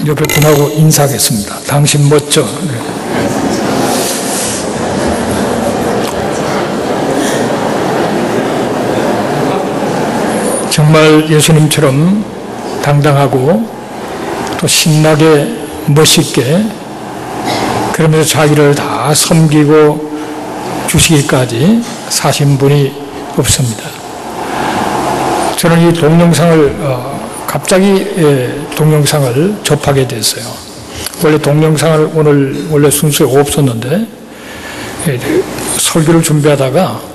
옆에 분하고 인사하겠습니다. 당신 멋져. 네. 정말 예수님처럼 당당하고 또 신나게 멋있게 그러면서 자기를 다 섬기고 주시기까지 사신 분이 없습니다. 저는 이 동영상을 갑자기 동영상을 접하게 됐어요. 원래 동영상을 원래 순서가 없었는데 설교를 준비하다가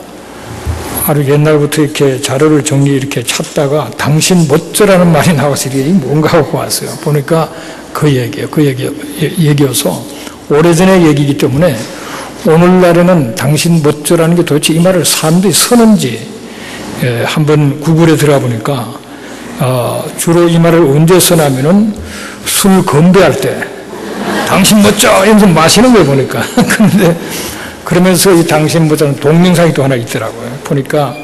하루 옛날부터 이렇게 자료를 이렇게 찾다가 당신 멋져라는 말이 나와서 이게 뭔가 하고 왔어요. 보니까 그 얘기여서 오래전의 얘기이기 때문에 오늘날에는 당신 멋져라는 게 도대체 이 말을 사람들이 쓰는지 한번 구글에 들어가 보니까 주로 이 말을 언제 쓰냐면은 술 건배할 때 당신 멋져 이러면서 마시는 걸 보니까 근데 그러면서 이 당신 멋져는 동영상이 또 하나 있더라고요. 보니까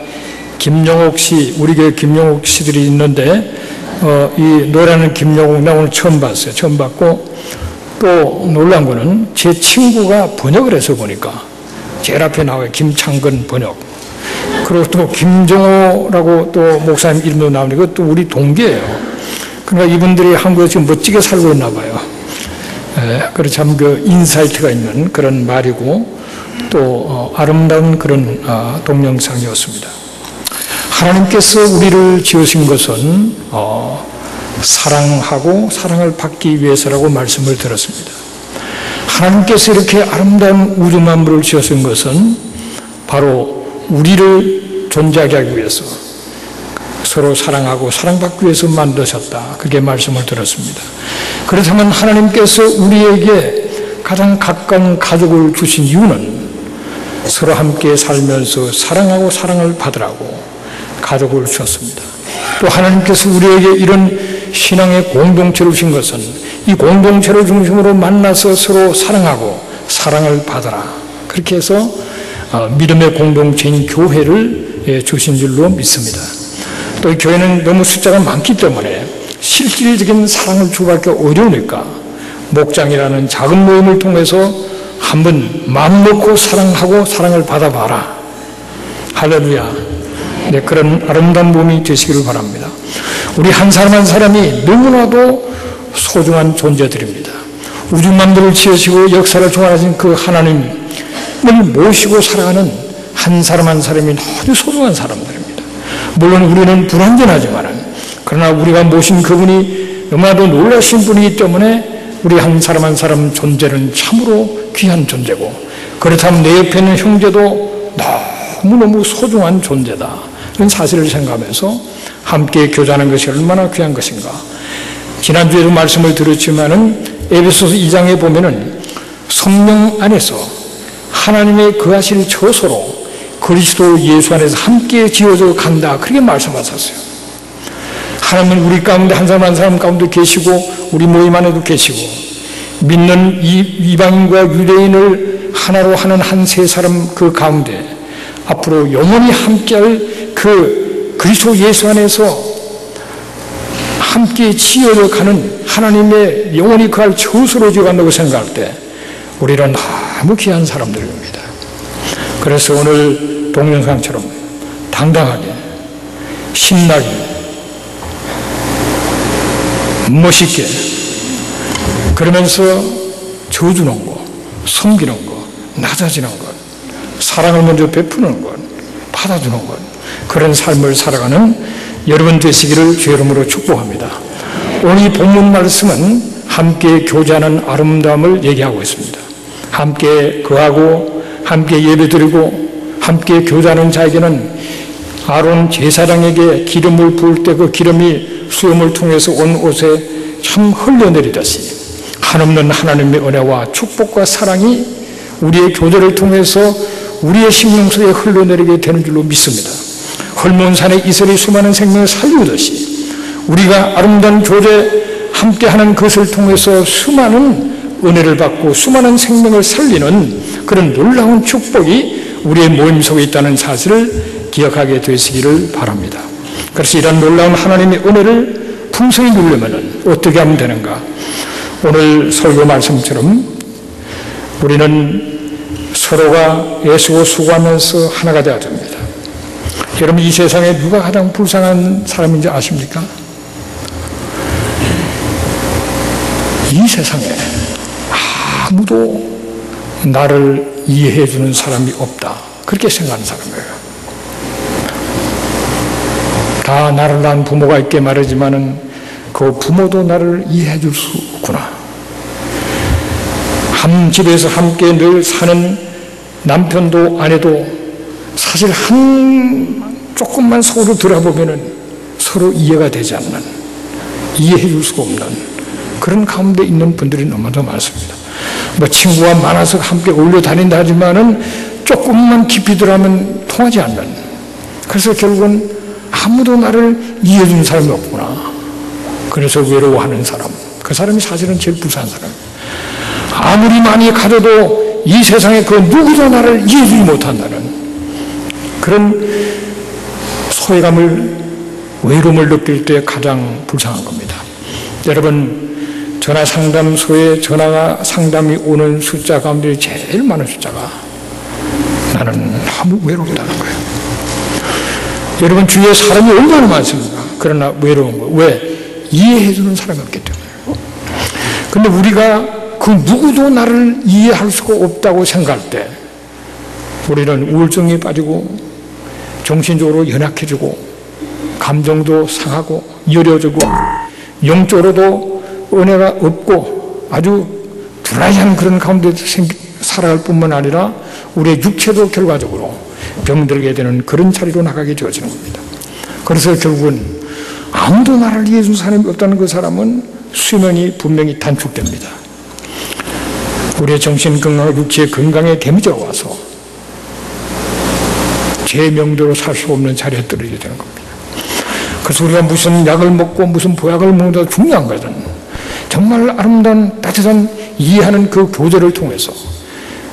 김용옥 씨, 우리 교회 김용옥 씨들이 있는데 이 노래하는 김용옥 나 오늘 처음 봤어요. 처음 봤고 또 놀란 거는 제 친구가 번역을 해서 보니까 제일 앞에 나와요. 김창근 번역. 그리고 또 김정호라고 또 목사님 이름도 나오는데 그것도 우리 동기예요. 그러니까 이분들이 한국에 지금 멋지게 살고 있나 봐요. 그래서 참 그 인사이트가 있는 그런 말이고 또 아름다운 그런 동영상이었습니다. 하나님께서 우리를 지으신 것은 사랑하고 사랑을 받기 위해서라고 말씀을 들었습니다. 하나님께서 이렇게 아름다운 우주 만물을 지으신 것은 바로 우리를 존재하게 하기 위해서 서로 사랑하고 사랑받기 위해서 만드셨다. 그렇게 말씀을 들었습니다. 그렇다면 하나님께서 우리에게 가장 가까운 가족을 주신 이유는 서로 함께 살면서 사랑하고 사랑을 받으라고 가족을 주셨습니다. 또 하나님께서 우리에게 이런 신앙의 공동체를 주신 것은 이 공동체를 중심으로 만나서 서로 사랑하고 사랑을 받아라. 그렇게 해서 믿음의 공동체인 교회를 주신 줄로 믿습니다. 또 이 교회는 너무 숫자가 많기 때문에 실질적인 사랑을 주고받기 어려우니까 목장이라는 작은 모임을 통해서 한번 마음 놓고 사랑하고 사랑을 받아봐라. 할렐루야. 네, 그런 아름다운 몸이 되시기를 바랍니다. 우리 한 사람 한 사람이 너무나도 소중한 존재들입니다. 우주 만물을 지으시고 역사를 주관하신 그 하나님을 모시고 살아가는 한 사람 한 사람이 아주 소중한 사람들입니다. 물론 우리는 불완전하지만 그러나 우리가 모신 그분이 너무나도 놀라신 분이기 때문에 우리 한 사람 한 사람 존재는 참으로 귀한 존재고 그렇다면 내 옆에 있는 형제도 너무너무 소중한 존재다. 이런 사실을 생각하면서 함께 교제하는 것이 얼마나 귀한 것인가. 지난주에도 말씀을 드렸지만은 에베소서 2장에 보면은 성령 안에서 하나님의 거하실 처소로 그리스도 예수 안에서 함께 지어져 간다. 그렇게 말씀하셨어요. 하나님은 우리 가운데 한 사람 가운데 계시고 우리 모임 안에도 계시고 믿는 이방인과 유대인을 하나로 하는 한 세 사람 그 가운데 앞으로 영원히 함께할 그 그리스도 예수 안에서 함께 지어져 가는 하나님의 영원히 거할 처소로 지어간다고 생각할 때 우리는 너무 귀한 사람들입니다. 그래서 오늘 동영상처럼 당당하게 신나게 멋있게 그러면서 저주는 것, 섬기는 것, 낮아지는 것, 사랑을 먼저 베푸는 것, 받아주는 것 그런 삶을 살아가는 여러분 되시기를 주의 이름으로 축복합니다. 오늘 이 본문 말씀은 함께 교제하는 아름다움을 얘기하고 있습니다. 함께 거하고 함께 예배드리고 함께 교제하는 자에게는 아론 제사장에게 기름을 부을 때 그 기름이 수염을 통해서 온 옷에 참 흘러내리듯이 한없는 하나님의 은혜와 축복과 사랑이 우리의 교제를 통해서 우리의 심령 속에 흘러내리게 되는 줄로 믿습니다. 헐몬산의 이슬이 수많은 생명을 살리듯이 우리가 아름다운 교제 함께하는 것을 통해서 수많은 은혜를 받고 수많은 생명을 살리는 그런 놀라운 축복이 우리의 모임 속에 있다는 사실을 기억하게 되시기를 바랍니다. 그래서 이런 놀라운 하나님의 은혜를 풍성히 누리려면 어떻게 하면 되는가? 오늘 설교 말씀처럼 우리는 서로가 애쓰고 수고하면서 하나가 되어야 됩니다. 여러분, 이 세상에 누가 가장 불쌍한 사람인지 아십니까? 이 세상에 아무도 나를 이해해 주는 사람이 없다, 그렇게 생각하는 사람이에요. 다 나를 낳은 부모가 있게 말하지만은 그 부모도 나를 이해해 줄 수 없구나. 한 집에서 함께 늘 사는 남편도 아내도 사실 조금만 속으로 들어보면은 서로 이해가 되지 않는, 이해해 줄 수가 없는 그런 가운데 있는 분들이 너무도 많습니다. 뭐 친구가 많아서 함께 어울려 다닌다 하지만은 조금만 깊이 들어가면 통하지 않는, 그래서 결국은 아무도 나를 이해해 주는 사람이 없구나. 그래서 외로워하는 사람, 그 사람이 사실은 제일 불쌍한 사람이에요. 아무리 많이 가져도 이 세상에 그 누구도 나를 이해해 주지 못한다는 그런 소외감을, 외로움을 느낄 때 가장 불쌍한 겁니다. 여러분, 전화 상담소에 전화가 상담이 오는 숫자 가운데 제일 많은 숫자가 나는 너무 외롭다는 거예요. 여러분, 주위에 사람이 얼마나 많습니까? 그러나 외로운 거. 왜? 이해해 주는 사람이 없기 때문에. 근데 우리가 그 누구도 나를 이해할 수가 없다고 생각할 때 우리는 우울증에 빠지고 정신적으로 연약해지고 감정도 상하고 여려지고 영적으로도 은혜가 없고 아주 불안한 그런 가운데 살아갈 뿐만 아니라 우리의 육체도 결과적으로 병들게 되는 그런 자리로 나가게 되어지는 겁니다. 그래서 결국은 아무도 나를 이해해 준 사람이 없다는 그 사람은 수명이 분명히 단축됩니다. 우리의 정신 건강, 육체의 건강에 데미지가 와서 제 명대로 살 수 없는 자리에 떨어지게 되는 겁니다. 그래서 우리가 무슨 약을 먹고 무슨 보약을 먹는다고 중요한 것은 정말 아름다운 따뜻한 이해하는 그 교제를 통해서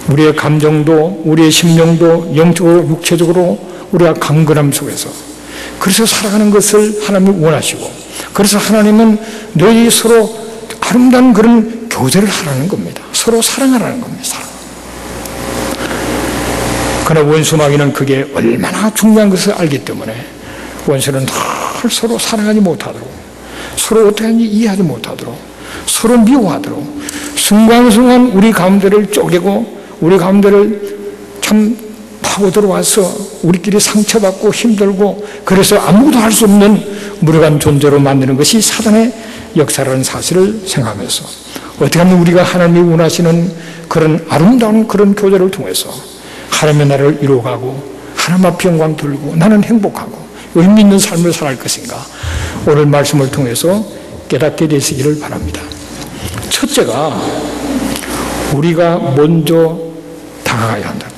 우리의 감정도 우리의 심령도 영적으로 육체적으로 우리가 강건함 속에서 그래서 살아가는 것을 하나님이 원하시고, 그래서 하나님은 너희 서로 아름다운 그런 교제를 하라는 겁니다. 서로 사랑하라는 겁니다. 사랑. 그러나 원수 마귀는 그게 얼마나 중요한 것을 알기 때문에 원수는 늘 서로 사랑하지 못하도록, 서로 어떻게 하는지 이해하지 못하도록, 서로 미워하도록 순간순간 우리 가운데를 쪼개고 우리 가운데를 참 파고 들어와서 우리끼리 상처받고 힘들고 그래서 아무것도 할 수 없는 무력한 존재로 만드는 것이 사단의 역사라는 사실을 생각하면서 어떻게 하면 우리가 하나님이 원하시는 그런 아름다운 그런 교제를 통해서 하나님의 나라를 이루어가고 하나님 앞에 영광 돌리고 나는 행복하고 의미 있는 삶을 살아갈 것인가, 오늘 말씀을 통해서 깨닫게 되시기를 바랍니다. 첫째가 우리가 먼저 다가가야 한다.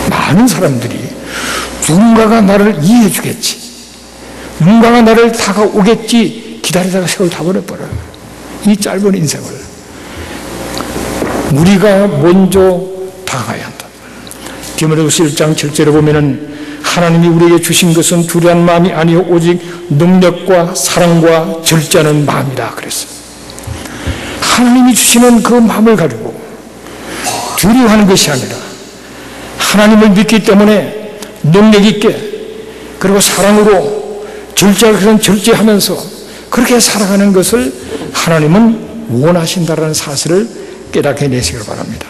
많은 사람들이 누군가가 나를 이해해 주겠지, 누군가가 나를 다가오겠지 기다리다가 세월 다 버려버려요. 이 짧은 인생을 우리가 먼저 다가가야 한다. 디모데후서 1장 7절에 보면은 하나님이 우리에게 주신 것은 두려운 마음이 아니요 오직 능력과 사랑과 절제하는 마음이다 그랬어요. 하나님이 주시는 그 마음을 가지고 두려워하는 것이 아니라 하나님을 믿기 때문에 능력 있게 그리고 사랑으로 절제하면서 그렇게 살아가는 것을 하나님은 원하신다는 사실을 깨닫게 되시길 바랍니다.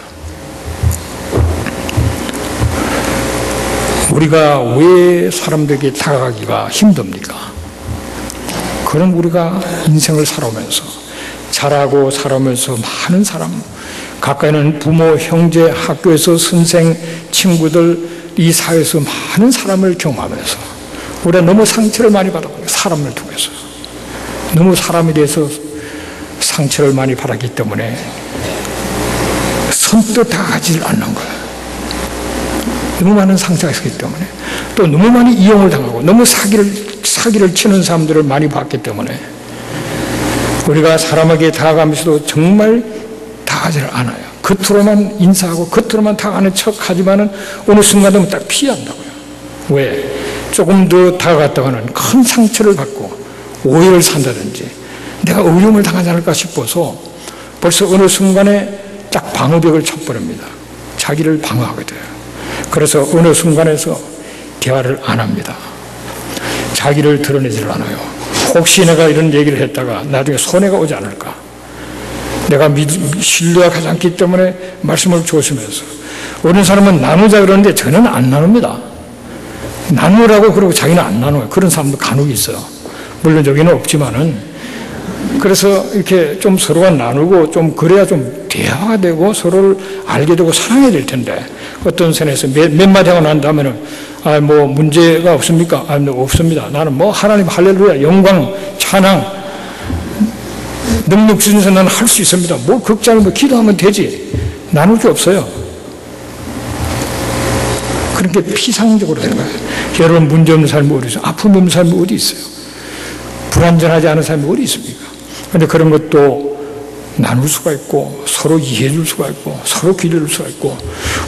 우리가 왜 사람들에게 다가가기가 힘듭니까? 그럼 우리가 인생을 살아오면서 자라고 살아오면서 많은 사람, 가까이는 부모, 형제, 학교에서 선생, 친구들, 이 사회에서 많은 사람을 경험하면서 우리가 너무 상처를 많이 받았거든요. 사람을 통해서 너무 사람에 대해서 상처를 많이 받았기 때문에 선뜻 다가가지를 않는 거예요. 너무 많은 상처가 있기 때문에, 또 너무 많이 이용을 당하고 너무 사기를 치는 사람들을 많이 봤기 때문에 우리가 사람에게 다가가면서도 정말 다가가지를 않아요. 겉으로만 인사하고 겉으로만 다가가는 척하지만은 어느 순간 되면 딱 피한다고요. 왜? 조금 더 다가갔다가는 큰 상처를 받고 오해를 산다든지 내가 어려움을 당하지 않을까 싶어서 벌써 어느 순간에 딱 방어벽을 쳐버립니다. 자기를 방어하게 돼요. 그래서 어느 순간에서 대화를 안 합니다. 자기를 드러내지를 않아요. 혹시 내가 이런 얘기를 했다가 나중에 손해가 오지 않을까. 내가 신뢰하지 않기 때문에 말씀을 조심해서. 어느 사람은 나누자 그러는데 저는 안 나눕니다. 나누라고 그러고 자기는 안 나눠요. 그런 사람도 간혹 있어요. 물론 여기는 없지만은. 그래서 이렇게 좀 서로가 나누고 좀 그래야 좀 대화가 되고 서로를 알게 되고 사랑해야 될 텐데 어떤 선에서 몇 마디 하고 난 다음에는 뭐 문제가 없습니까? 없습니다. 나는 뭐 하나님 할렐루야 영광 찬양 능력 주셔서 나는 할 수 있습니다. 뭐 걱정을 뭐 기도하면 되지. 나눌 게 없어요. 그런 게 피상적으로 되는 거예요. 여러분 문제 없는 삶이 어디 있어요? 아픔 없는 삶이 어디 있어요? 불완전하지 않은 삶이 어디 있습니까? 그런데 그런 것도 나눌 수가 있고 서로 이해해 줄 수가 있고 서로 기도해 줄 수가 있고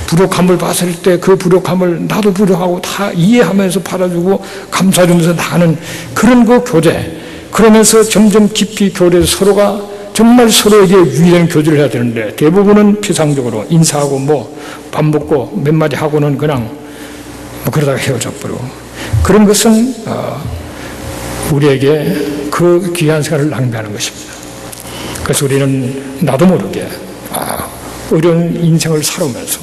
부족함을 봤을 때 그 부족함을 나도 부족하고 다 이해하면서 받아주고 감사해주면서 나가는 그런 그 교제 그러면서 점점 깊이 교제해서 서로가 정말 서로에게 유의되는 교제를 해야 되는데 대부분은 피상적으로 인사하고 뭐 밥 먹고 몇 마디 하고는 그냥 뭐 그러다가 헤어져 버리고 그런 것은 우리에게 그 귀한 시간을 낭비하는 것입니다. 그래서 우리는 나도 모르게 어려운 인생을 살아오면서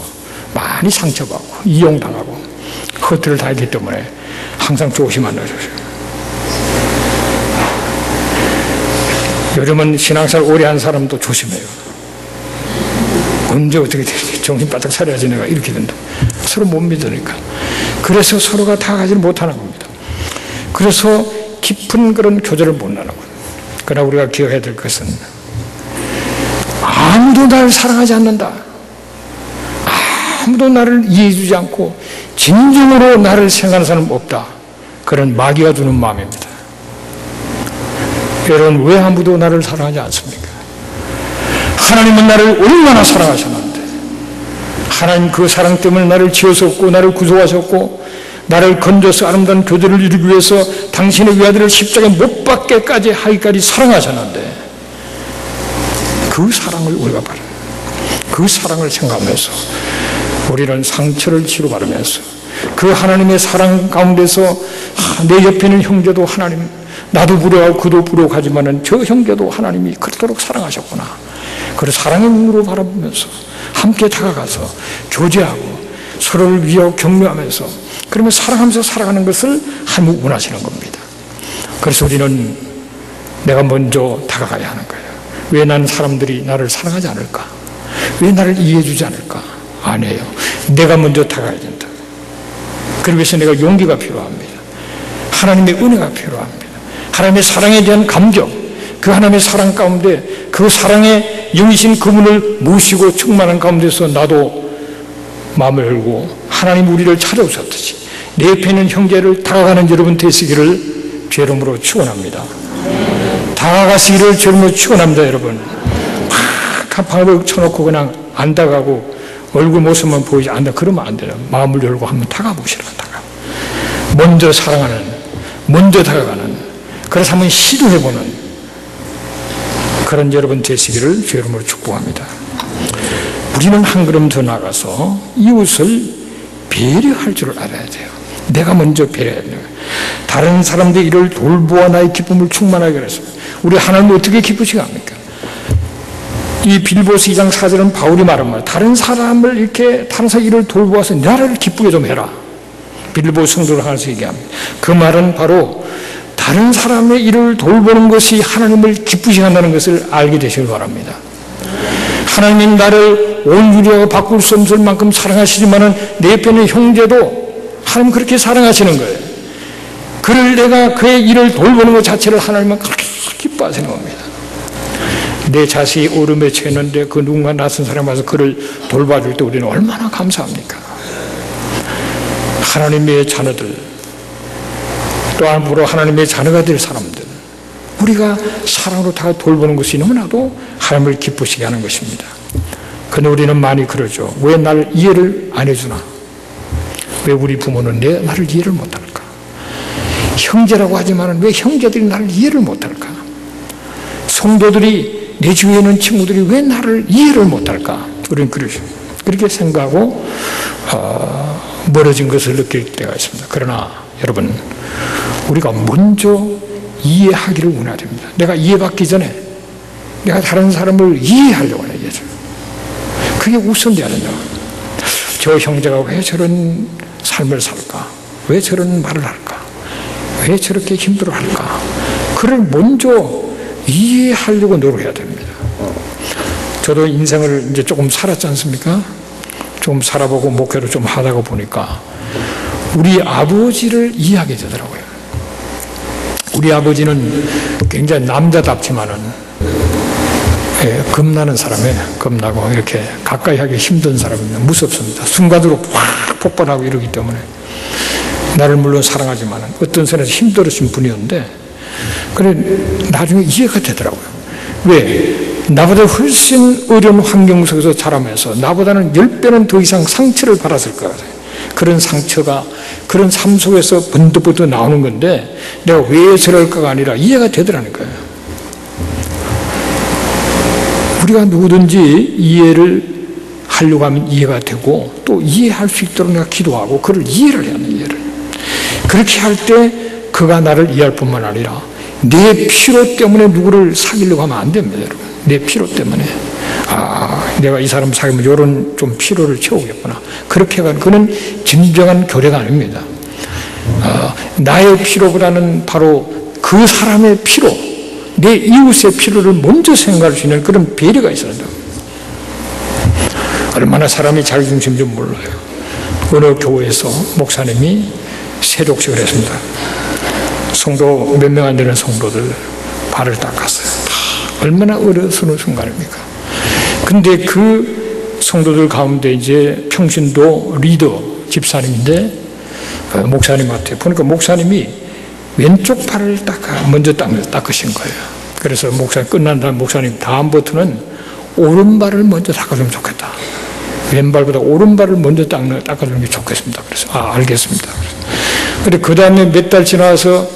많이 상처받고 이용당하고 허투를 당했기 때문에 항상 조심하는 거죠. 요즘은 신앙생활 오래 한 사람도 조심해요. 언제 어떻게 될지 정신 바짝 차려야지 내가 이렇게 된다. 서로 못 믿으니까. 그래서 서로가 다가가지를 못하는 겁니다. 그래서 깊은 그런 교제를 못 나누고. 그러나 우리가 기억해야 될 것은 아무도 나를 사랑하지 않는다. 아무도 나를 이해해주지 않고 진정으로 나를 생각하는 사람은 없다. 그런 마귀가 주는 마음입니다. 여러분 왜 아무도 나를 사랑하지 않습니까? 하나님은 나를 얼마나 사랑하셨는데 하나님 그 사랑 때문에 나를 지으셨고 나를 구속하셨고 나를 건져서 아름다운 교제를 이루기 위해서 당신의 외아들을 십자가에 못 박게까지 하기까지 사랑하셨는데 그 사랑을 우리가 바라 그 사랑을 생각하면서 우리는 상처를 치료받으면서 그 하나님의 사랑 가운데서 내 옆에 있는 형제도 하나님 나도 불효하고 그도 불효하지만은 저 형제도 하나님이 그토록 사랑하셨구나. 그래서 사랑의 눈으로 바라보면서 함께 다가가서 교제하고 서로를 위하고 격려하면서 그러면 사랑하면서 살아가는 것을 하나님이 원하시는 겁니다. 그래서 우리는 내가 먼저 다가가야 하는 거예요. 왜 나는 사람들이 나를 사랑하지 않을까? 왜 나를 이해해 주지 않을까? 아니에요. 내가 먼저 다가가야 된다. 그러기 위해서 내가 용기가 필요합니다. 하나님의 은혜가 필요합니다. 하나님의 사랑에 대한 감격, 그 하나님의 사랑 가운데 그 사랑의 영이신 그분을 모시고 충만한 가운데서 나도 마음을 열고 하나님 우리를 찾아오셨듯이 내 옆에 있는 형제를 다가가는 여러분 되시기를 주 이름으로 축원합니다. 다가가시기를 주 이름으로 축원합니다. 여러분 방을 쳐놓고 그냥 안 다가가고 얼굴 모습만 보이지 않는다 그러면 안 돼요. 마음을 열고 한번 다가보시라고 먼저 사랑하는 먼저 다가가는 그래서 한번 시도해보는 그런 여러분 되시기를 주 이름으로 축복합니다. 우리는 한 걸음 더 나가서 이웃을 배려할 줄 알아야 돼요. 내가 먼저 배려해야 돼요. 다른 사람들이 이를 돌보아 나의 기쁨을 충만하게 했습니다. 우리 하나님 어떻게 기쁘시게 합니까? 이 빌보스 2장 4절은 바울이 말한 말 다른 사람을 이렇게 다른 사람 일을 돌보아서 나를 기쁘게 좀 해라. 빌보스 성도를 하나씩 얘기합니다. 그 말은 바로 다른 사람의 일을 돌보는 것이 하나님을 기쁘시게 한다는 것을 알게 되시길 바랍니다. 하나님이 나를 온유리하고 바꿀 수 없을 만큼 사랑하시지만은 내 옆에 있는 형제도 하나님 그렇게 사랑하시는 거예요. 그를 내가 그의 일을 돌보는 것 자체를 하나님은 그렇게 기뻐하시는 겁니다. 내 자식이 어려움에 처했는데 그 누군가 낯선 사람이 와서 그를 돌봐줄 때 우리는 얼마나 감사합니까? 하나님의 자녀들 또 앞으로 하나님의 자녀가 될 사람들 우리가 사랑으로 다 돌보는 것이 너무나도 하나님을 기쁘시게 하는 것입니다. 그런데 우리는 많이 그러죠. 왜 나를 이해를 안 해주나? 왜 우리 부모는 나를 이해를 못할까? 형제라고 하지만 왜 형제들이 나를 이해를 못할까? 성도들이, 내 주위에 있는 친구들이 왜 나를 이해를 못할까? 우리는 그렇게 생각하고 멀어진 것을 느낄 때가 있습니다. 그러나 여러분, 우리가 먼저 이해하기를 원해야 됩니다. 내가 이해받기 전에 내가 다른 사람을 이해하려고 해야 되죠. 그게 우선돼야 된다. 저 형제가 왜 저런 삶을 살까? 왜 저런 말을 할까? 왜 저렇게 힘들어할까? 그를 먼저 이해하려고 노력해야 됩니다. 저도 인생을 이제 조금 살았지 않습니까? 좀 살아보고 목회를 좀 하다가 보니까 우리 아버지를 이해하게 되더라고요. 우리 아버지는 굉장히 남자답지만은 겁나는 사람이에요. 겁나고 이렇게 가까이 하기 힘든 사람입니다. 무섭습니다. 순간으로 확 폭발하고 이러기 때문에 나를 물론 사랑하지만 어떤 선에서 힘들으신 분이었는데 그래 나중에 이해가 되더라고요. 왜? 나보다 훨씬 어려운 환경 속에서 자라면서 나보다는 10배는 더 이상 상처를 받았을 거예요. 그런 상처가 그런 삶 속에서 번득번득 나오는 건데 내가 왜 저럴까가 아니라 이해가 되더라는 거예요. 우리가 누구든지 이해를 하려고 하면 이해가 되고 또 이해할 수 있도록 내가 기도하고 그를 이해를 해야 하는 이해를. 그렇게 할 때 그가 나를 이해할 뿐만 아니라 내 필요 때문에 누구를 사귀려고 하면 안 됩니다, 여러분. 내 필요 때문에. 내가 이 사람 사귀면 이런 좀 필요를 채우겠구나. 그렇게 하면 그는 진정한 교제가 아닙니다. 나의 필요보다는 바로 그 사람의 필요, 내 이웃의 필요를 먼저 생각할 수 있는 그런 배려가 있어야 된다. 얼마나 사람이 자기중심인지 몰라요. 어느 교회에서 목사님이 세독식을 했습니다. 성도 몇 명 안 되는 성도들 발을 닦았어요. 얼마나 어려운 순간입니까? 근데 그 성도들 가운데 이제 평신도 리더 집사님인데 목사님한테 보니까 목사님이 왼쪽 팔을 먼저 닦으신 거예요. 그래서 목사님 끝난 다음 목사님 다음부터는 오른발을 먼저 닦아주면 좋겠다. 왼발보다 오른발을 먼저 닦아주는 게 좋겠습니다. 그래서 알겠습니다. 그런데 그 다음에 몇 달 지나서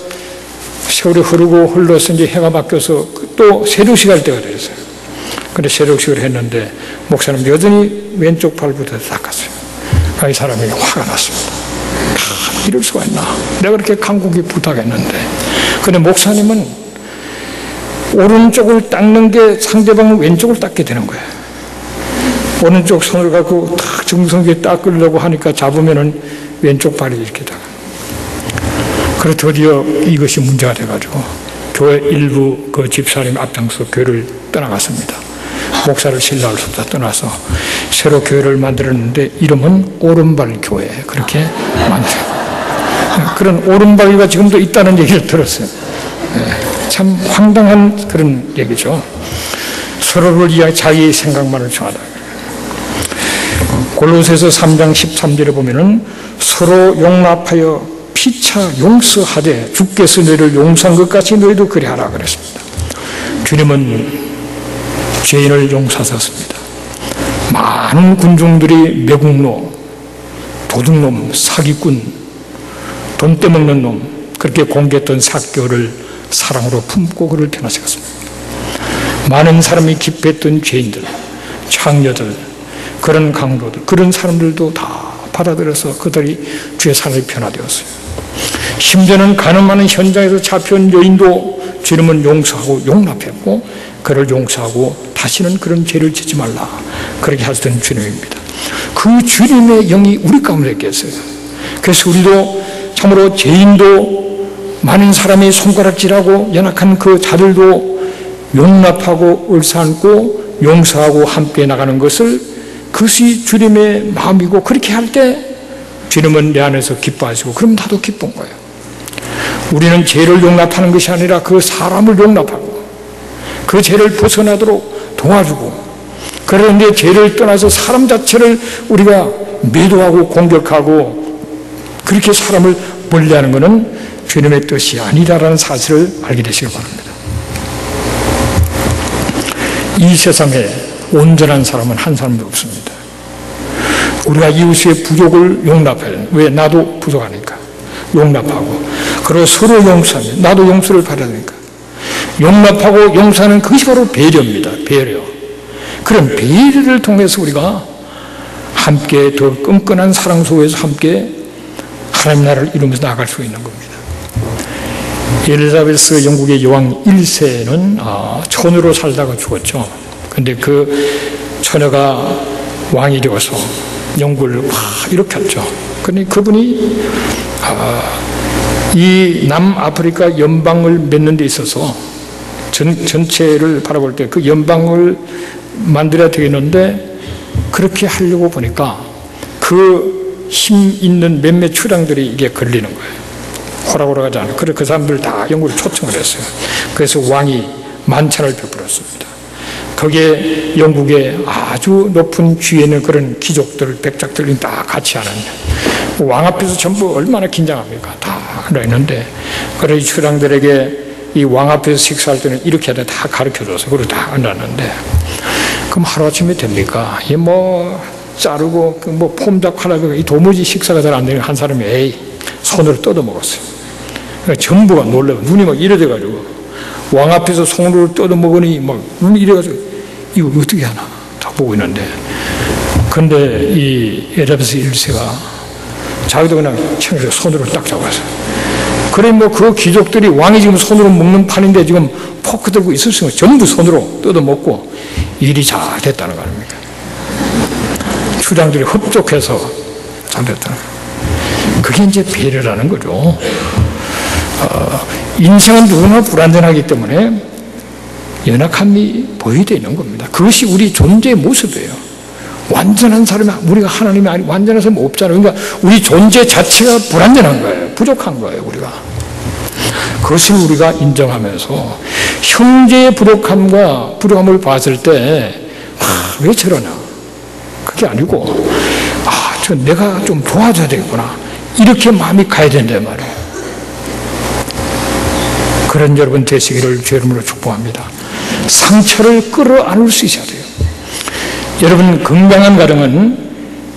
세월이 흘러서 이제 해가 바뀌어서 또 세력식 할 때가 됐어요. 근데 세력식을 했는데 목사님 여전히 왼쪽 발부터 닦았어요. 이 사람이 화가 났습니다. 이럴 수가 있나? 내가 그렇게 간곡히 부탁했는데. 근데 목사님은 오른쪽을 닦는 게 상대방은 왼쪽을 닦게 되는 거예요. 오른쪽 손을 갖고 탁 정성스럽게 닦으려고 하니까 잡으면은 왼쪽 발이 이렇게 다. 그래 드디어 이것이 문제가 돼가지고 교회 일부 그 집사님 앞장서 교회를 떠나갔습니다. 목사를 신뢰할 수 없다 떠나서 새로 교회를 만들었는데 이름은 오른발 교회 그렇게 만들어요. 그런 오른발이가 지금도 있다는 얘기를 들었어요. 참 황당한 그런 얘기죠. 서로를 위하여 자기 생각만을 정하다. 골로새서 3장 13절에 보면은 서로 용납하여 피차 용서하되 주께서 너희를 용서한 것 같이 너희도 그리하라 그랬습니다. 주님은 죄인을 용서하셨습니다. 많은 군중들이 매국노, 도둑놈, 사기꾼, 돈 떼먹는 놈 그렇게 공개했던 사교를 사랑으로 품고 그를 변화시켰습니다. 많은 사람이 기피했던 죄인들, 창녀들, 그런 강도들, 그런 사람들도 다 받아들여서 그들이 주의 사랑이 변화되었어요. 심지어는 가늠하는 현장에서 잡혀온 여인도 주님은 용서하고 용납했고 그를 용서하고 다시는 그런 죄를 짓지 말라 그렇게 하셨던 주님입니다. 그 주님의 영이 우리 가운데 계세요. 그래서 우리도 참으로 죄인도 많은 사람이 손가락질하고 연약한 그 자들도 용납하고 을사안고 용서하고 함께 나가는 것을 그것이 주님의 마음이고 그렇게 할 때 주님은 내 안에서 기뻐하시고 그럼 나도 기쁜 거예요. 우리는 죄를 용납하는 것이 아니라 그 사람을 용납하고 그 죄를 벗어나도록 도와주고 그런데 죄를 떠나서 사람 자체를 우리가 매도하고 공격하고 그렇게 사람을 멀리하는 것은 주님의 뜻이 아니라는 사실을 알게 되시길 바랍니다. 이 세상에 온전한 사람은 한 사람도 없습니다. 우리가 이웃의 부족을 용납해요. 왜? 나도 부족하니까 용납하고 그리고 서로 용서하면 나도 용서를 받아야 되니까 용납하고 용서하는 그것이 바로 배려입니다. 배려. 그런 배려를 통해서 우리가 함께 더 끈끈한 사랑 속에서 함께 하나님 나라를 이루면서 나아갈 수 있는 겁니다. 엘리자베스 영국의 여왕 1세는 처녀로 살다가 죽었죠. 근데 그 처녀가 왕이 되어서 영국을 막 일으켰죠. 그런데 그분이 이 남아프리카 연방을 맺는 데 있어서 전체를 바라볼 때 그 연방을 만들어야 되겠는데 그렇게 하려고 보니까 그 힘 있는 몇몇 추장들이 이게 걸리는 거예요. 호락호락 하지 않아요. 그래서 그 사람들 다 영국을 초청을 했어요. 그래서 왕이 만찬을 베풀었습니다. 거기에 영국의 아주 높은 귀에 있는 그런 귀족들, 백작들이 다 같이 하는데 왕 앞에서 전부 얼마나 긴장합니까? 다 했는데 그래 이 추장들에게 이 왕 앞에서 식사할 때는 이렇게 하다 다 가르쳐줘서 그리고 다 앉았는데 그럼 하루아침에 됩니까? 이 뭐 자르고 뭐 폼 잡고 하려고 이 도무지 식사가 잘 안 되는 한 사람이 에이 손으로 뜯어 먹었어요. 그러니까 전부가 놀래고 눈이 막 이래돼가지고 왕 앞에서 손으로 뜯어 먹으니 막 눈이 이래가지고 이거 어떻게 하나 다 보고 있는데 근데 이 엘리자베스 1세가 자기도 그냥 청에서 손으로 딱 잡았어요. 그래 뭐 그 귀족들이 왕이 지금 손으로 먹는 판인데 지금 포크 들고 있었으면 전부 손으로 뜯어 먹고 일이 잘 됐다는 거 아닙니까? 추장들이 흡족해서 잘 됐다는 거예요. 그게 이제 배려라는 거죠. 인생은 누구나 불완전하기 때문에 연약함이 보여야 되는 겁니다. 그것이 우리 존재의 모습이에요. 완전한 사람이 우리가 하나님이 아니 완전한 사람이 없잖아요. 그러니까 우리 존재 자체가 불완전한 거예요. 부족한 거예요. 우리가 그것을 우리가 인정하면서 형제의 부족함을 봤을 때 왜 저러나 그게 아니고 저 내가 좀 도와줘야 되겠구나 이렇게 마음이 가야 된단 말이에요. 그런 여러분 되시기를 주의 이름으로 축복합니다. 상처를 끌어안을 수 있어야 돼요. 여러분 건강한 가정은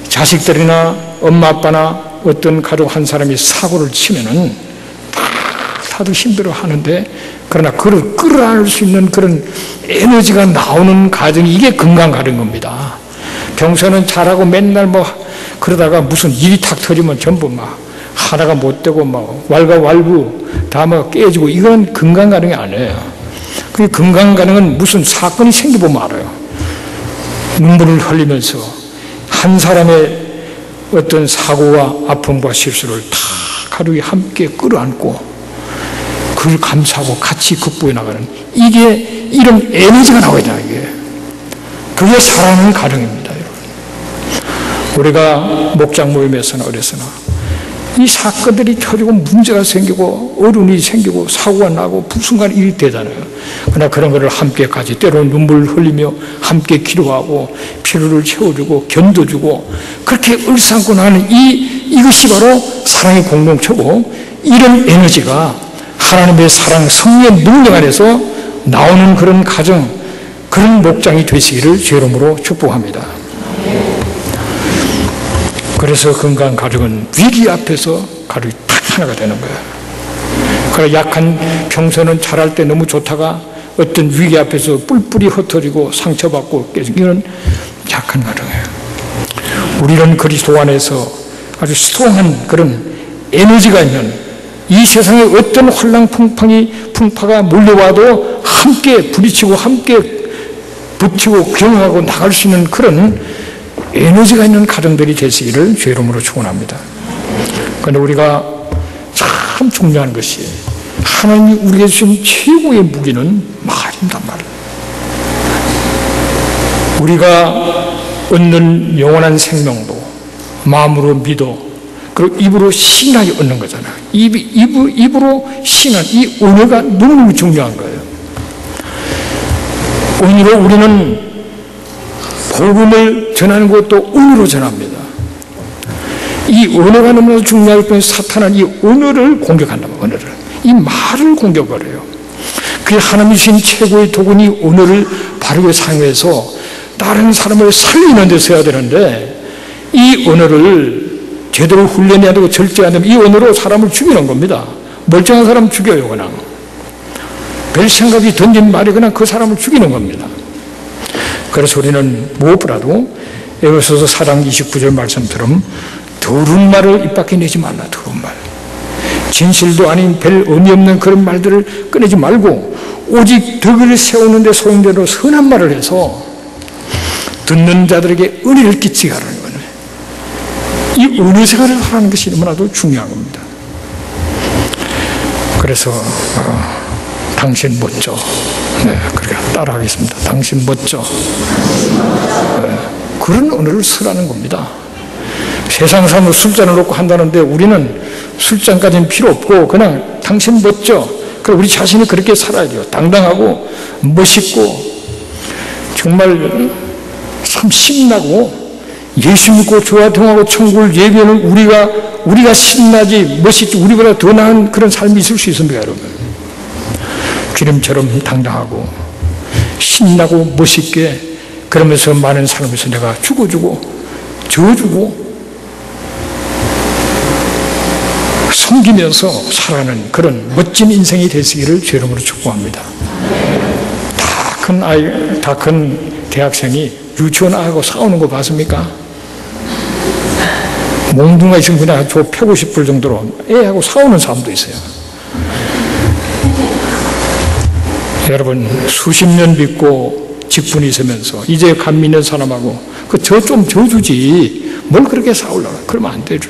자식들이나 엄마 아빠나 어떤 가족 한 사람이 사고를 치면은 다들 힘들어 하는데 그러나 그를 끌어안을 수 있는 그런 에너지가 나오는 가정이 이게 건강 가정인 겁니다. 평소에는 잘하고 맨날 뭐 그러다가 무슨 일이 탁 터지면 전부 막 하나가 못 되고 막 왈가왈부 다 막 깨지고 이건 건강 가정이 아니에요. 그 건강 가정은 무슨 사건이 생겨보면 알아요. 눈물을 흘리면서 한 사람의 어떤 사고와 아픔과 실수를 다 가족이 함께 끌어안고 그걸 감사하고 같이 극복해 나가는 이게 이런 에너지가 나와야 돼. 이게 그게 사랑하는 가정입니다. 여러분. 우리가 목장 모임에서나 어디서나 이 사건들이 터지고 문제가 생기고 어려움이 생기고 사고가 나고 순간 일이 되잖아요. 그러나 그런 것을 함께 같이 때로는 눈물을 흘리며 함께 기도하고 피로를 채워주고 견뎌주고 그렇게 을삼고 나는 이것이 바로 사랑의 공동체고 이런 에너지가 하나님의 사랑 성령의 능력 안에서 나오는 그런 가정 그런 목장이 되시기를 주의 이름으로 축복합니다. 그래서 건강한 가정은 위기 앞에서 가족이 딱 하나가 되는 거예요. 그러나 약한 평소는 잘할 때 너무 좋다가 어떤 위기 앞에서 뿔뿔이 흩어지고 상처받고 깨진 이런 약한 가정이에요. 우리는 그리스도 안에서 아주 스트롱한 그런 에너지가 있는 이 세상에 어떤 풍파가 몰려와도 함께 부딪히고 함께 버티고 경험하고 나갈 수 있는 그런 에너지가 있는 가정들이 되시기를 주의 이름으로 축원합니다. 그런데 우리가 참 중요한 것이 하나님이 우리에게 주신 최고의 무기는 말입니다. 말. 우리가 얻는 영원한 생명도 마음으로 믿어 그리고 입으로 신하게 얻는 거잖아요. 입으로 신한 이 언어가 너무너무 중요한 거예요. 오늘로 우리는 복음을 전하는 것도 언어로 전합니다. 이 언어가 너무나 중요하기 때문에 사탄은 이 언어를 공격한다. 언어를. 이 말을 공격을 해요. 그게 하나님이 주신 최고의 도구니 언어를 바르게 사용해서 다른 사람을 살리는 데 써야 되는데 이 언어를 제대로 훈련해야 되고 절제해야 되면 이 언어로 사람을 죽이는 겁니다. 멀쩡한 사람 죽여요 그냥. 별 생각이 던진 말이 그냥 그 사람을 죽이는 겁니다. 그래서 우리는 무엇보다도 에베소서 4장 29절 말씀처럼 더러운 말을 입 밖에 내지 말라. 더러운 말, 진실도 아닌 별 의미 없는 그런 말들을 꺼내지 말고 오직 덕을 세우는 데 소용대로 선한 말을 해서 듣는 자들에게 은혜를 끼치게 하라는 거예요. 이 은혜 생활을 하라는 것이 너무나도 중요한 겁니다. 그래서 당신 멋져. 네, 그렇게 따라하겠습니다. 당신 멋져. 네, 그런 은혜를 쓰라는 겁니다. 세상 사람은 술잔을 놓고 한다는데 우리는 술잔까지는 필요 없고 그냥 당신 멋져. 그럼 우리 자신이 그렇게 살아야 돼요. 당당하고 멋있고 정말 참 신나고 예수 믿고 교회 통하고 천국을 예비하는 우리가 신나지 멋있지 우리보다 더 나은 그런 삶이 있을 수 있습니다, 여러분. 기름처럼 당당하고 신나고 멋있게 그러면서 많은 사람에서 내가 죽어주고 져주고 섬기면서 살아가는 그런 멋진 인생이 되시기를 주 이름으로 축복합니다. 다 큰 대학생이 유치원 아이하고 싸우는 거 봤습니까? 몽둥아 있으면 그냥 저 패고 싶을 정도로 애하고 싸우는 사람도 있어요. 여러분, 수십 년 믿고 직분이 있으면서 이제 감 믿는 사람하고 저 좀 져주지 뭘 그렇게 싸우려고 그러면 안 되죠.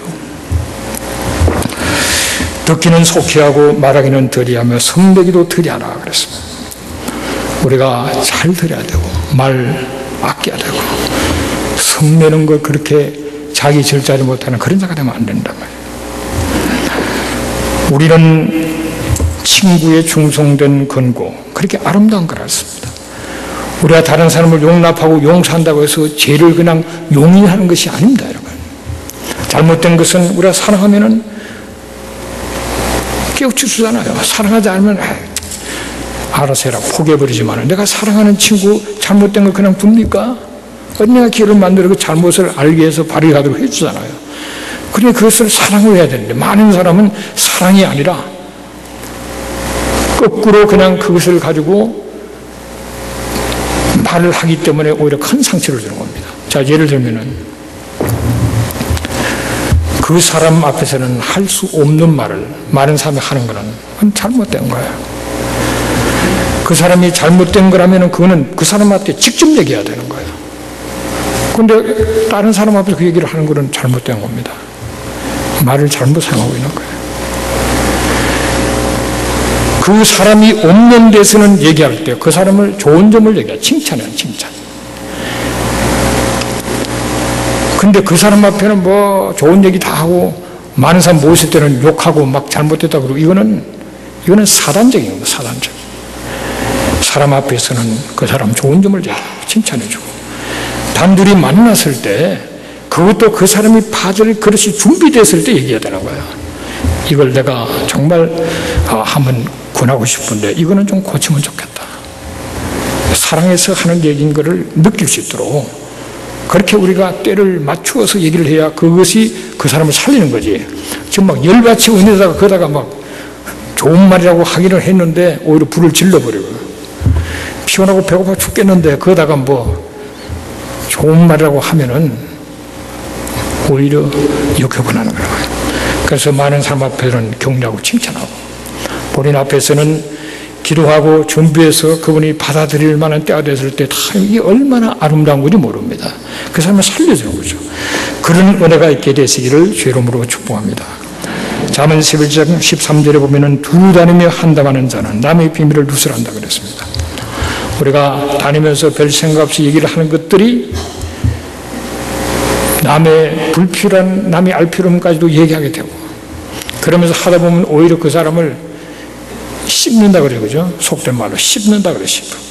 듣기는 속히 하고 말하기는 덜이하며 성내기도 덜이하라 그랬습니다. 우리가 잘 들어야 되고 말 아껴야 되고 성내는 걸 그렇게 자기 절제하지 못하는 그런 자가 되면 안 된단 말이에요. 우리는 친구의 충성된 근고 그렇게 아름다운 걸 알습니다. 우리가 다른 사람을 용납하고 용서한다고 해서 죄를 그냥 용인하는 것이 아닙니다, 여러분. 잘못된 것은 우리가 사랑하면은 깨우쳐주잖아요. 사랑하지 않으면 알아서 해라 포기해버리지만 내가 사랑하는 친구 잘못된 걸 그냥 둡니까? 언니가 길을 만들어 그 잘못을 알기 위해서 발휘하도록 해주잖아요. 그러니 그것을 사랑을 해야 되는데 많은 사람은 사랑이 아니라 거꾸로 그냥 그것을 가지고 말을 하기 때문에 오히려 큰 상처를 주는 겁니다. 자, 예를 들면은 그 사람 앞에서는 할 수 없는 말을 많은 사람이 하는 거는 그건 잘못된 거예요. 그 사람이 잘못된 거라면 그거는 그 사람한테 직접 얘기해야 되는 거예요. 그런데 다른 사람 앞에서 그 얘기를 하는 거는 잘못된 겁니다. 말을 잘못 사용하고 있는 거예요. 그 사람이 없는 데서는 얘기할 때 그 사람을 좋은 점을 얘기해요. 칭찬해요, 칭찬. 근데 그 사람 앞에는 뭐 좋은 얘기 다 하고 많은 사람 모였을 때는 욕하고 막 잘못됐다 그러고 이거는 사단적인 겁니다. 사단적. 사람 앞에서는 그 사람 좋은 점을 칭찬해주고 단둘이 만났을 때 그것도 그 사람이 받을 그릇이 준비됐을 때 얘기해야 되는 거예요. 이걸 내가 정말 한번 권하고 싶은데 이거는 좀 고치면 좋겠다. 사랑해서 하는 얘기인 것을 느낄 수 있도록 그렇게 우리가 때를 맞추어서 얘기를 해야 그것이 그 사람을 살리는 거지. 지금 막 열받치 은혜다가 거다가 막 좋은 말이라고 하기는 했는데 오히려 불을 질러버리고 피곤하고 배고파 죽겠는데 거다가 뭐 좋은 말이라고 하면은 오히려 역효과나는 거예요. 그래서 많은 사람 앞에서는 격려하고 칭찬하고 본인 앞에서는 기도하고 준비해서 그분이 받아들일 만한 때가 됐을 때 이게 얼마나 아름다운 건지 모릅니다. 그 사람을 살려주는 거죠. 그런 은혜가 있게 되시기를 주 이름으로 축복합니다. 잠언 11장 13절에 보면은 두루 다니며 한담하는 자는 남의 비밀을 누설한다 그랬습니다. 우리가 다니면서 별 생각 없이 얘기를 하는 것들이 남의 불필요한 남이 알 필요 없는까지도 얘기하게 되고 그러면서 하다 보면 오히려 그 사람을 씹는다 그래요. 그죠? 속된 말로 씹는다 그래요.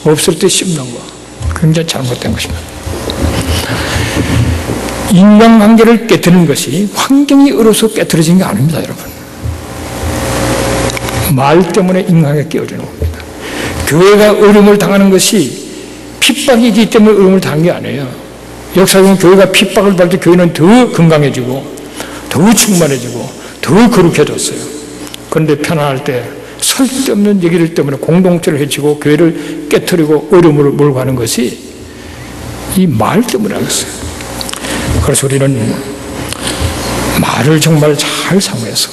없을 때 씹는 거. 굉장히 잘못된 것입니다. 인간관계를 깨트리는 것이 환경이 어려서 깨트려진 게 아닙니다, 여러분. 말 때문에 인간관계가 깨어지는 겁니다. 교회가 어려움을 당하는 것이 핍박이기 때문에 어려움을 당한 게 아니에요. 역사적으로 교회가 핍박을 받을 때 교회는 더 건강해지고 더 충만해지고 더 거룩해졌어요. 그런데 편안할 때 쓸데없는 얘기들 때문에 공동체를 해치고 교회를 깨트리고 어려움을 몰고 가는 것이 이 말 때문에 하겠어요. 그래서 우리는 말을 정말 잘 사용해서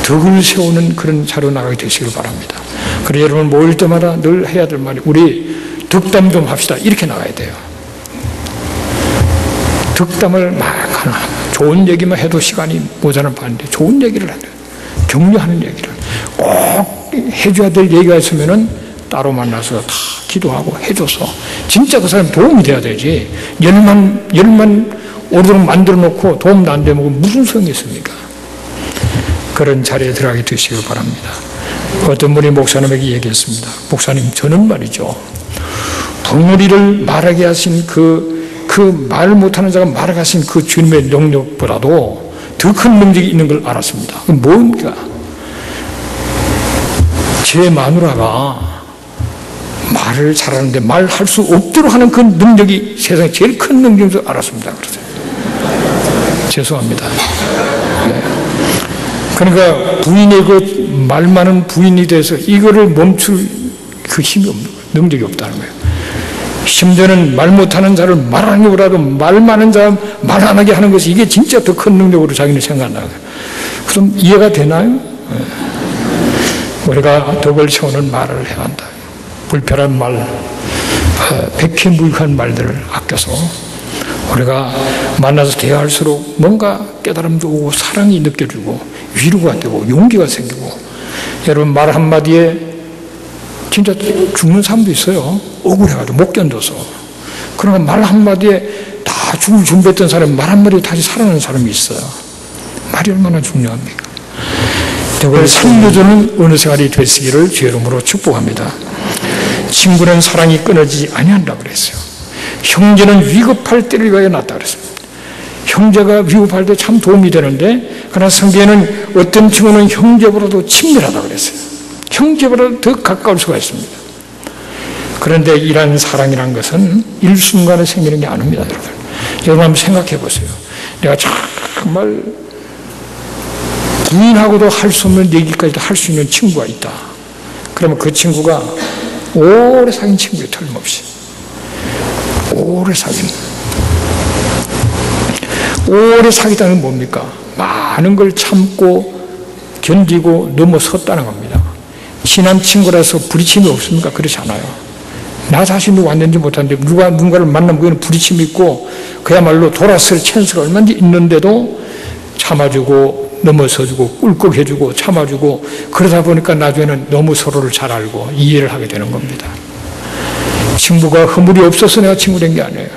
덕을 세우는 그런 자로 나가게 되시길 바랍니다. 그래서 여러분 모일 때마다 늘 해야 될 말이 우리 덕담 좀 합시다. 이렇게 나가야 돼요. 덕담을 막 하나 좋은 얘기만 해도 시간이 모자란 반인데 좋은 얘기를 해야 돼요. 격려하는 얘기를 꼭 해줘야 될 얘기가 있으면은 따로 만나서 다 기도하고 해줘서 진짜 그 사람 도움이 돼야 되지. 열만 오르도록 만들어 놓고 도움도 안 되면 무슨 소용이 있습니까? 그런 자리에 들어가게 되시길 바랍니다. 어떤 분이 목사님에게 얘기했습니다. 목사님, 저는 말이죠. 덩어리를 말하게 하신 그 말을 못하는 자가 말하게 하신 그 주님의 능력보다도 더 큰 능력이 있는 걸 알았습니다. 그건 뭡니까? 제 마누라가 말을 잘하는데 말할 수 없도록 하는 그 능력이 세상에 제일 큰 능력인 줄 알았습니다. 그래서 죄송합니다. 네. 그러니까 부인의 그 말 많은 부인이 돼서 이거를 멈출 그 힘이 없는 거예요. 능력이 없다는 거예요. 심지어는 말 못하는 자를 말하는 것보다도 말 많은 자 말 안 하게 하는 것이 이게 진짜 더 큰 능력으로 자기는 생각한다는 거예요. 그럼 이해가 되나요? 네. 우리가 덕을 세우는 말을 해야 한다. 불편한 말, 백해무익한 말들을 아껴서 우리가 만나서 대화할수록 뭔가 깨달음도 오고 사랑이 느껴지고 위로가 되고 용기가 생기고 여러분 말 한마디에 진짜 죽는 사람도 있어요. 억울해가지고 못 견뎌서. 그러나 말 한마디에 다 죽을 준비했던 사람이 말 한마디에 다시 살아나는 사람이 있어요. 말이 얼마나 중요합니까? 덕을 살려주는 어느 생활이 되시기를 주의 이름으로 축복합니다. 친구는 사랑이 끊어지지 아니한다고 그랬어요. 형제는 위급할 때를 위하여 놨다 그랬습니다. 형제가 위급할 때 참 도움이 되는데 그러나 성경에는 어떤 친구는 형제보다도 친밀하다고 그랬어요. 형제보다 더 가까울 수가 있습니다. 그런데 이러한 사랑이라는 것은 일순간에 생기는 게 아닙니다. 여러분 한번 생각해 보세요. 내가 정말 부인하고도 할 수 없는 얘기까지도 할 수 있는 친구가 있다. 그러면 그 친구가 오래 사귄 친구예요. 틀림없이 오래 사귀다는 건 뭡니까? 많은 걸 참고 견디고 넘어섰다는 겁니다. 친한 친구라서 부딪힘이 없습니까? 그렇지 않아요. 나 자신도 완전히 못하는데 누군가를 만나면 그는 부딪힘이 있고 그야말로 돌아설 찬스가 얼마든지 있는데도 참아주고 넘어서주고 꿀꺽해주고 참아주고 그러다 보니까 나중에는 너무 서로를 잘 알고 이해를 하게 되는 겁니다. 친구가 허물이 없어서 내가 친구 된 게 아니에요.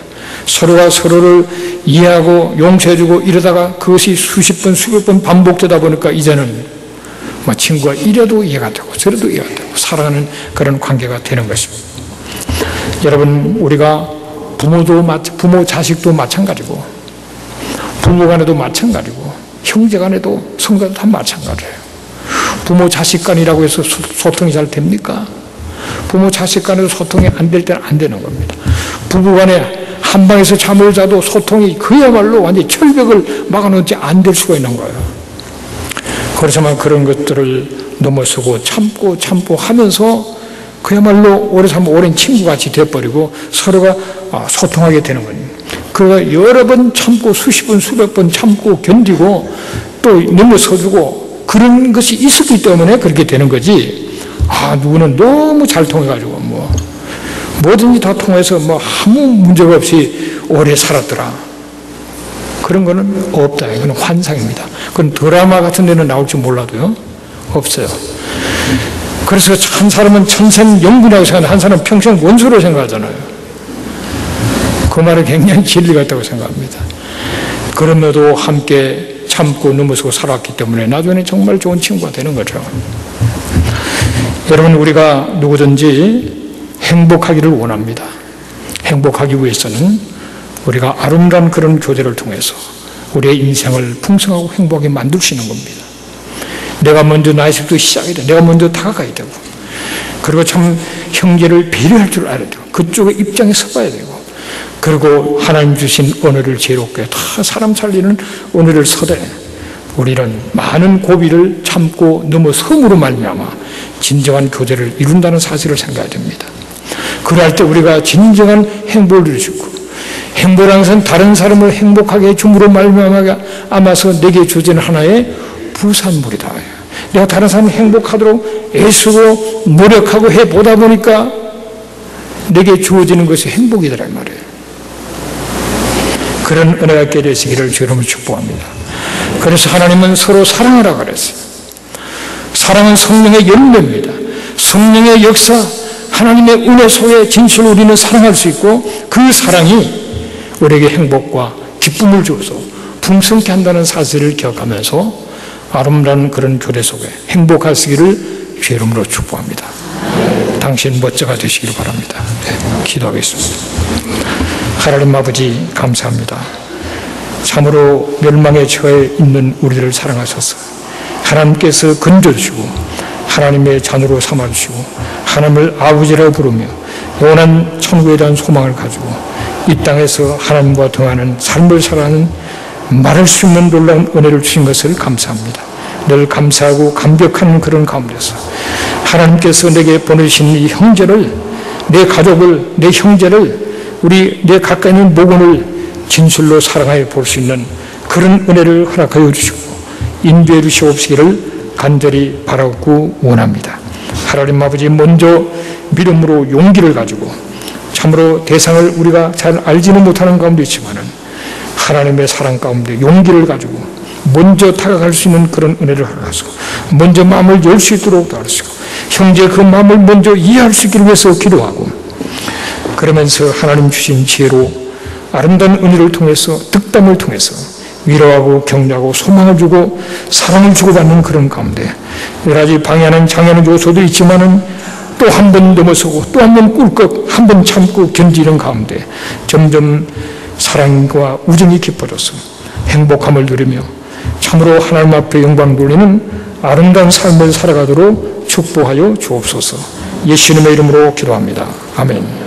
서로가 서로를 이해하고 용서해주고 이러다가 그것이 수십 번 수백 번 반복되다 보니까 이제는 친구가 이래도 이해가 되고 저래도 이해가 되고 사랑하는 그런 관계가 되는 것입니다. 여러분 우리가 부모 자식도 마찬가지고 부모 간에도 마찬가지고 형제 간에도 성가도 다 마찬가지예요. 부모 자식 간이라고 해서 소통이 잘 됩니까? 부모 자식 간에도 소통이 안 될 때는 안 되는 겁니다. 부부 간에 한 방에서 잠을 자도 소통이 그야말로 완전히 철벽을 막아놓지 안 될 수가 있는 거예요. 그렇지만 그런 것들을 넘어서고 참고 하면서 그야말로 오래 살면 오랜 친구같이 되어버리고 서로가 소통하게 되는 겁니다. 그러니까 여러 번 참고 수십 번 수백 번 참고 견디고 또 넘어서주고 그런 것이 있었기 때문에 그렇게 되는 거지. 누구는 너무 잘 통해가지고 뭐든지 다 통해서 아무 문제가 없이 오래 살았더라. 그런 거는 없다. 이건 환상입니다. 그건 드라마 같은 데는 나올지 몰라도요. 없어요. 그래서 한 사람은 천생연분이라고 생각하는데 한 사람은 평생 원수로 생각하잖아요. 그 말에 굉장히 진리가 있다고 생각합니다. 그럼에도 함께 참고 넘어서고 살았기 때문에 나중에 정말 좋은 친구가 되는 거죠. 여러분 우리가 누구든지 행복하기를 원합니다. 행복하기 위해서는 우리가 아름다운 그런 교제를 통해서 우리의 인생을 풍성하고 행복하게 만들 수 있는 겁니다. 내가 먼저 나에서부터 시작해야 돼. 내가 먼저 다가가야 되고 그리고 참 형제를 배려할 줄 알아야 되고 그쪽의 입장에 서봐야 되고 그리고 하나님 주신 언어를 지혜롭게 다 사람 살리는 언어를 서되 우리는 많은 고비를 참고 넘어섬으로 말미암아 진정한 교제를 이룬다는 사실을 생각해야 됩니다. 그럴 때 우리가 진정한 행복을 누릴 수 있고, 행복이라는 것은 다른 사람을 행복하게 해줌으로 말미암아서 내게 주어지는 하나의 부산물이다. 내가 다른 사람을 행복하도록 애쓰고 노력하고 해보다 보니까 내게 주어지는 것이 행복이더란 말이에요. 그런 은혜가 있게 되시기를 주님으로 축복합니다. 그래서 하나님은 서로 사랑하라 그랬어요. 사랑은 성령의 열매입니다. 성령의 역사, 하나님의 은혜 속에 진실로 우리는 사랑할 수 있고, 그 사랑이 우리에게 행복과 기쁨을 주어서 풍성케 한다는 사실을 기억하면서 아름다운 그런 교대 속에 행복하시기를 주의 이름으로 축복합니다. 당신 멋져가 되시기를 바랍니다. 네, 기도하겠습니다. 하나님 아버지 감사합니다. 참으로 멸망에 처해 있는 우리들을 사랑하셔서 하나님께서 건져주시고 하나님의 자녀로 삼아주시고 하나님을 아버지라고 부르며 영원한 천국에 대한 소망을 가지고 이 땅에서 하나님과 동하는 삶을 살아가는 말할 수 없는 놀라운 은혜를 주신 것을 감사합니다. 늘 감사하고 감격하는 그런 가운데서 하나님께서 내게 보내신 이 형제를, 내 가족을, 내 형제를, 내 가까이 있는 모건을 진실로 사랑하여 볼 수 있는 그런 은혜를 허락하여 주시고 인도해 주시옵시기를 간절히 바라고 원합니다. 하나님 아버지, 먼저 믿음으로 용기를 가지고 참으로 대상을 우리가 잘 알지는 못하는 가운데 있지만은 하나님의 사랑 가운데 용기를 가지고 먼저 다가갈 수 있는 그런 은혜를 허락하시고 먼저 마음을 열 수 있도록 도와주시고 형제 그 마음을 먼저 이해할 수 있기를 위해서 기도하고, 그러면서 하나님 주신 지혜로 아름다운 은혜를 통해서 득담을 통해서 위로하고 격려하고 소망을 주고 사랑을 주고받는 그런 가운데 여러 가지 방해하는 장애하는 요소도 있지만은 또 한 번 넘어서고 또 한 번 꿀꺽 한 번 참고 견디는 가운데 점점 사랑과 우정이 깊어져서 행복함을 누리며 참으로 하나님 앞에 영광 돌리는 아름다운 삶을 살아가도록 축복하여 주옵소서. 예수님의 이름으로 기도합니다. 아멘.